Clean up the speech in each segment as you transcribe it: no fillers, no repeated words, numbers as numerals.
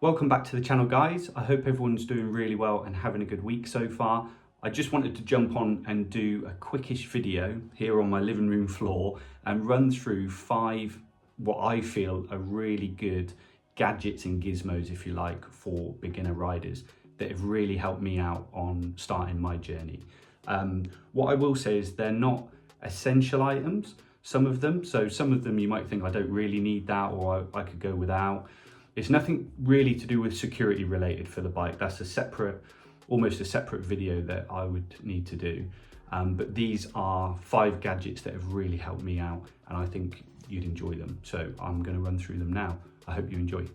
Welcome back to the channel, guys. I hope everyone's doing really well and having a good week so far. I just wanted to jump on and do a quickish video here on my living room floor and run through 5 what I feel are really good gadgets and gizmos, if you like, for beginner riders that have really helped me out on starting my journey. What I will say is they're not essential items, some of them. So some of them you might think I don't really need that, or I could go without. It's nothing really to do with security related for the bike. That's a separate, almost a separate video that I would need to do. But these are 5 gadgets that have really helped me out and I think you'd enjoy them. So I'm going to run through them now. I hope you enjoy.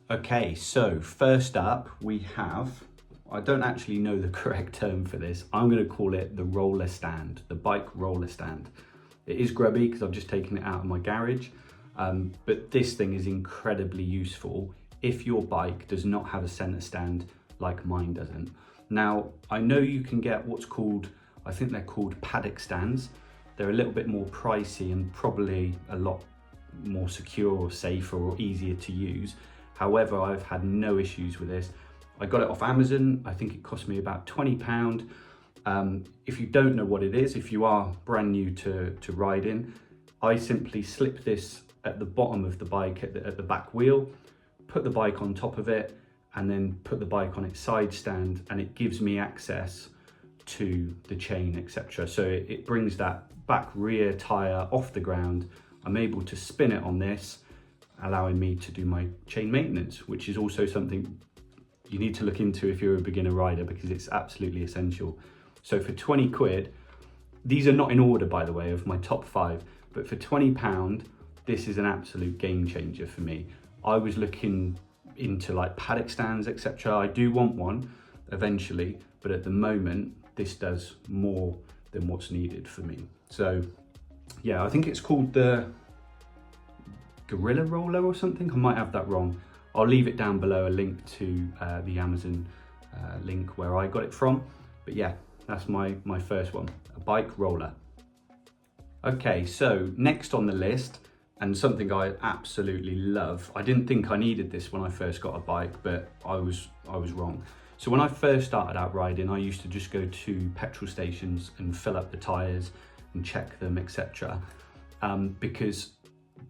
Okay, so first up we have, I don't actually know the correct term for this. I'm going to call it the roller stand, the bike roller stand. It is grubby because I've just taken it out of my garage. But this thing is incredibly useful if your bike does not have a center stand like mine doesn't. Now, I know you can get what's called, I think they're called paddock stands. They're a little bit more pricey and probably a lot more secure or safer or easier to use. However, I've had no issues with this. I got it off Amazon. I think it cost me about £20. If you don't know what it is, if you are brand new to riding, I simply slip this at the bottom of the bike at the back wheel, put the bike on top of it, and then put the bike on its side stand, and it gives me access to the chain, etc. So it brings that back rear tire off the ground. I'm able to spin it on this, allowing me to do my chain maintenance, which is also something you need to look into if you're a beginner rider, because it's absolutely essential. So for 20 quid, these are not in order, by the way, of my top 5, but for £20, this is an absolute game changer for me. I was looking into like paddock stands, etc. I do want one eventually, but at the moment, this does more than what's needed for me. So yeah, I think it's called the Gorilla Roller or something. I might have that wrong. I'll leave it down below, a link to the Amazon link where I got it from. But yeah, that's my first one, a bike roller. Okay, so next on the list, and something I absolutely love. I didn't think I needed this when I first got a bike, but I was wrong. So when I first started out riding, I used to just go to petrol stations and fill up the tires and check them, etc. Because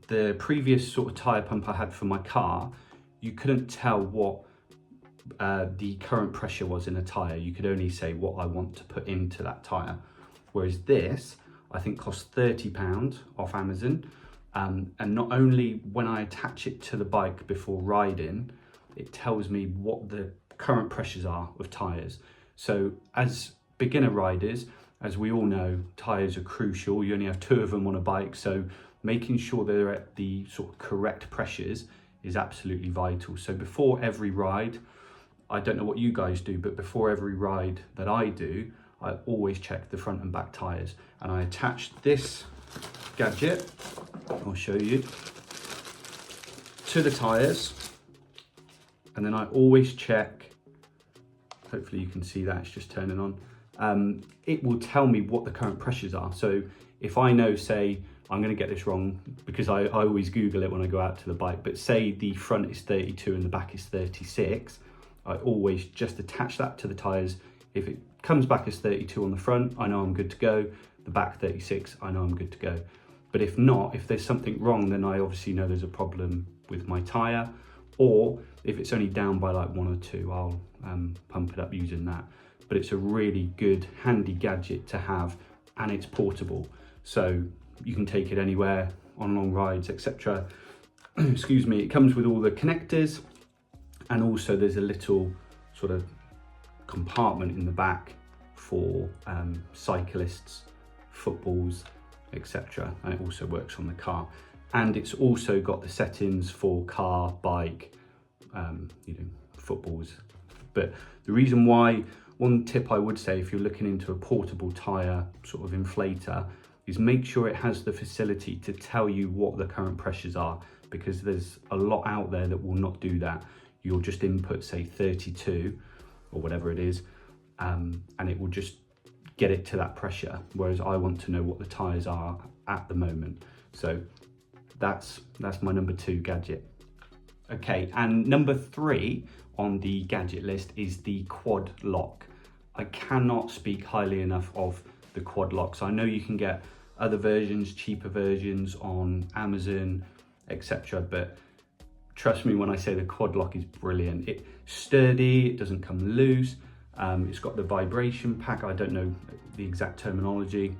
the previous sort of tire pump I had for my car, you couldn't tell what the current pressure was in a tire. You could only say what I want to put into that tire. Whereas this, I think, costs £30 off Amazon. And not only when I attach it to the bike before riding, it tells me what the current pressures are of tires. So as beginner riders, as we all know, tires are crucial. You only have 2 of them on a bike, so making sure they're at the sort of correct pressures is absolutely vital. So before every ride, I don't know what you guys do, but before every ride that I do, I always check the front and back tires, and I attach this gadget, I'll show you, to the tires, and then I always check, hopefully you can see that, it's just turning on. It will tell me what the current pressures are. So if I know, say, I'm going to get this wrong because I always Google it when I go out to the bike, but say the front is 32 and the back is 36, I always just attach that to the tires. If it comes back as 32 on the front, I know I'm good to go. The back 36, I know I'm good to go. But if not, if there's something wrong, then I obviously know there's a problem with my tire. Or if it's only down by like 1 or 2, I'll pump it up using that. But it's a really good, handy gadget to have, and it's portable. So you can take it anywhere on long rides, etc. Excuse me. It comes with all the connectors, and also there's a little sort of compartment in the back for cyclists, footballs, etc. And it also works on the car, and it's also got the settings for car, bike, footballs. But the reason why, one tip I would say if you're looking into a portable tire sort of inflator, is make sure it has the facility to tell you what the current pressures are, because there's a lot out there that will not do that. You'll just input, say, 32 or whatever it is, and it will just get it to that pressure, whereas I want to know what the tires are at the moment. So that's my number 2 gadget. Okay, and number 3 on the gadget list is the quad lock. I cannot speak highly enough of the quad locks. I know you can get other versions, cheaper versions on Amazon, etc. But trust me when I say the quad lock is brilliant. It's sturdy, it doesn't come loose. It's got the vibration pack. I don't know the exact terminology,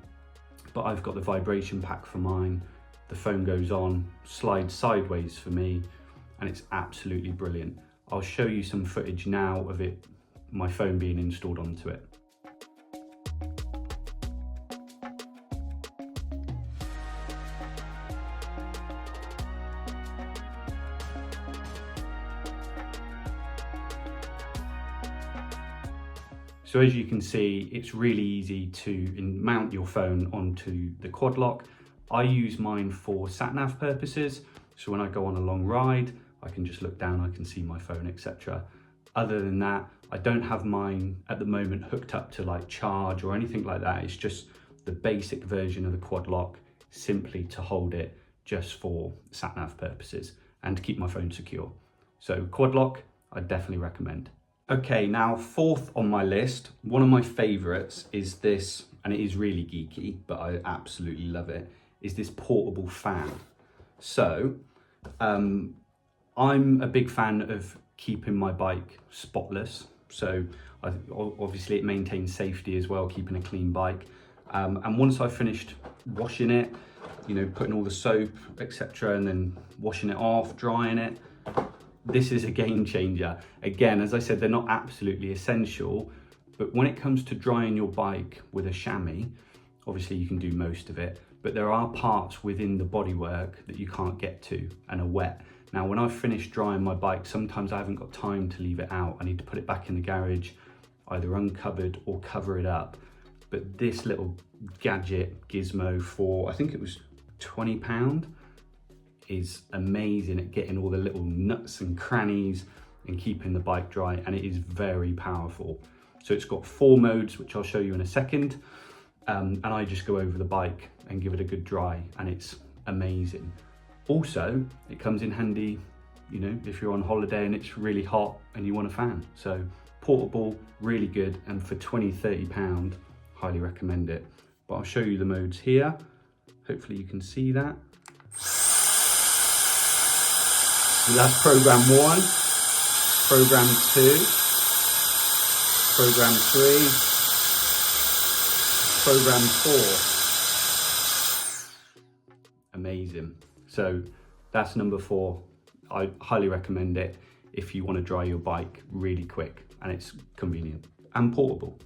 but I've got the vibration pack for mine. The phone goes on, slides sideways for me, and it's absolutely brilliant. I'll show you some footage now of it, my phone being installed onto it. So as you can see, it's really easy to mount your phone onto the quad lock. I use mine for sat-nav purposes. So when I go on a long ride, I can just look down, I can see my phone, etc. Other than that, I don't have mine at the moment hooked up to like charge or anything like that. It's just the basic version of the quad lock, simply to hold it just for sat-nav purposes and to keep my phone secure. So quad lock, I definitely recommend. Okay, now 4th on my list, one of my favorites is this, and it is really geeky, but I absolutely love it, is this portable fan. So, I'm a big fan of keeping my bike spotless. So obviously it maintains safety as well, keeping a clean bike. And once I've finished washing it, you know, putting all the soap, etc., and then washing it off, drying it, this is a game changer. Again, as I said, they're not absolutely essential, but when it comes to drying your bike with a chamois, obviously you can do most of it, but there are parts within the bodywork that you can't get to and are wet. Now, when I've finished drying my bike, sometimes I haven't got time to leave it out. I need to put it back in the garage, either uncovered or cover it up. But this little gadget gizmo for, I think it was £20, is amazing at getting all the little nuts and crannies and keeping the bike dry, and it is very powerful. So it's got 4 modes, which I'll show you in a second. And I just go over the bike and give it a good dry, and it's amazing. Also, it comes in handy, you know, if you're on holiday and it's really hot and you want a fan. So portable, really good, and for £20–30, highly recommend it. But I'll show you the modes here. Hopefully you can see that. So that's program 1, program 2, program 3, program 4. Amazing. So that's number 4. I highly recommend it if you want to dry your bike really quick, and it's convenient and portable.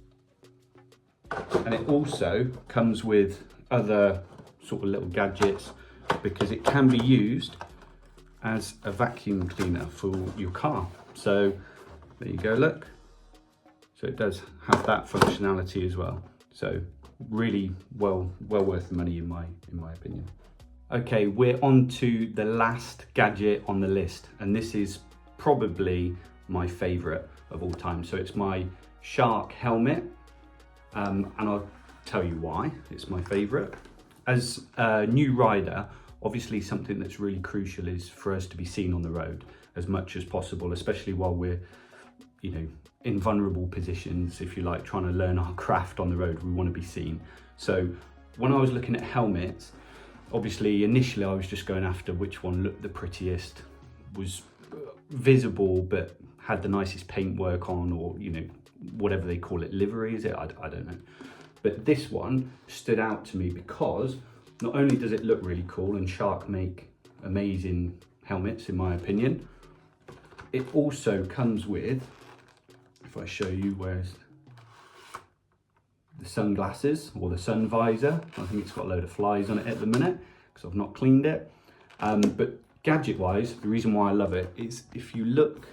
And it also comes with other sort of little gadgets, because it can be used as a vacuum cleaner for your car. So there you go, look. So it does have that functionality as well. So really well worth the money in my opinion. Okay, we're on to the last gadget on the list, and this is probably my favorite of all time. So it's my Shark helmet, and I'll tell you why it's my favorite. As a new rider, obviously something that's really crucial is for us to be seen on the road as much as possible, especially while we're, you know, in vulnerable positions, if you like, trying to learn our craft on the road. We want to be seen. So when I was looking at helmets, obviously initially I was just going after which one looked the prettiest, was visible but had the nicest paintwork on, or, you know, whatever they call it, livery, is it? I don't know. But this one stood out to me because not only does it look really cool, and Shark make amazing helmets in my opinion, it also comes with, if I show you, where's the sunglasses or the sun visor. I think it's got a load of flies on it at the minute because I've not cleaned it. But gadget wise, the reason why I love it is if you look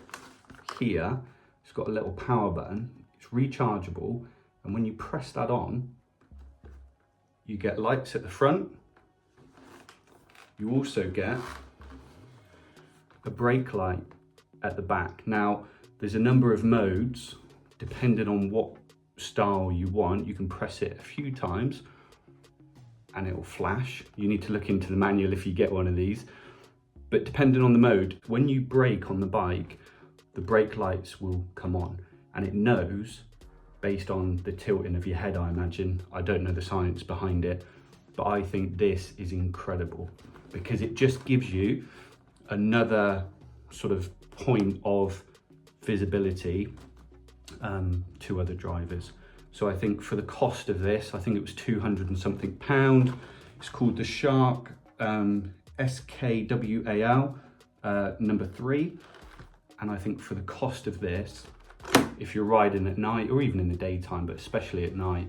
here, it's got a little power button, it's rechargeable, and when you press that on, you get lights at the front. You also get a brake light at the back. Now, there's a number of modes, depending on what style you want. You can press it a few times and it will flash. You need to look into the manual if you get one of these. but depending on the mode, when you brake on the bike, the brake lights will come on, and it knows, based on the tilting of your head, I imagine. I don't know the science behind it, but I think this is incredible because it just gives you another sort of point of visibility to other drivers. So I think for the cost of this, I think it was 200 and something pound. It's called the Shark SKWAL number 3. And I think for the cost of this, if you're riding at night or even in the daytime, but especially at night,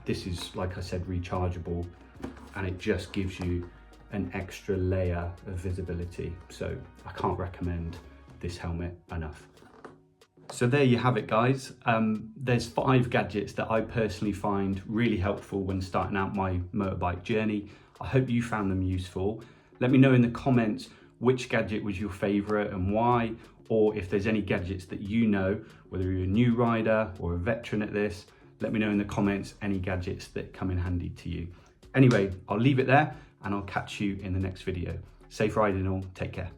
this is, like I said, rechargeable, and it just gives you an extra layer of visibility. So I can't recommend this helmet enough. So there you have it, guys. There's 5 gadgets that I personally find really helpful when starting out my motorbike journey. I hope you found them useful. Let me know in the comments which gadget was your favorite and why, or if there's any gadgets that you know, whether you're a new rider or a veteran at this, let me know in the comments any gadgets that come in handy to you. Anyway, I'll leave it there and I'll catch you in the next video. Safe riding all, take care.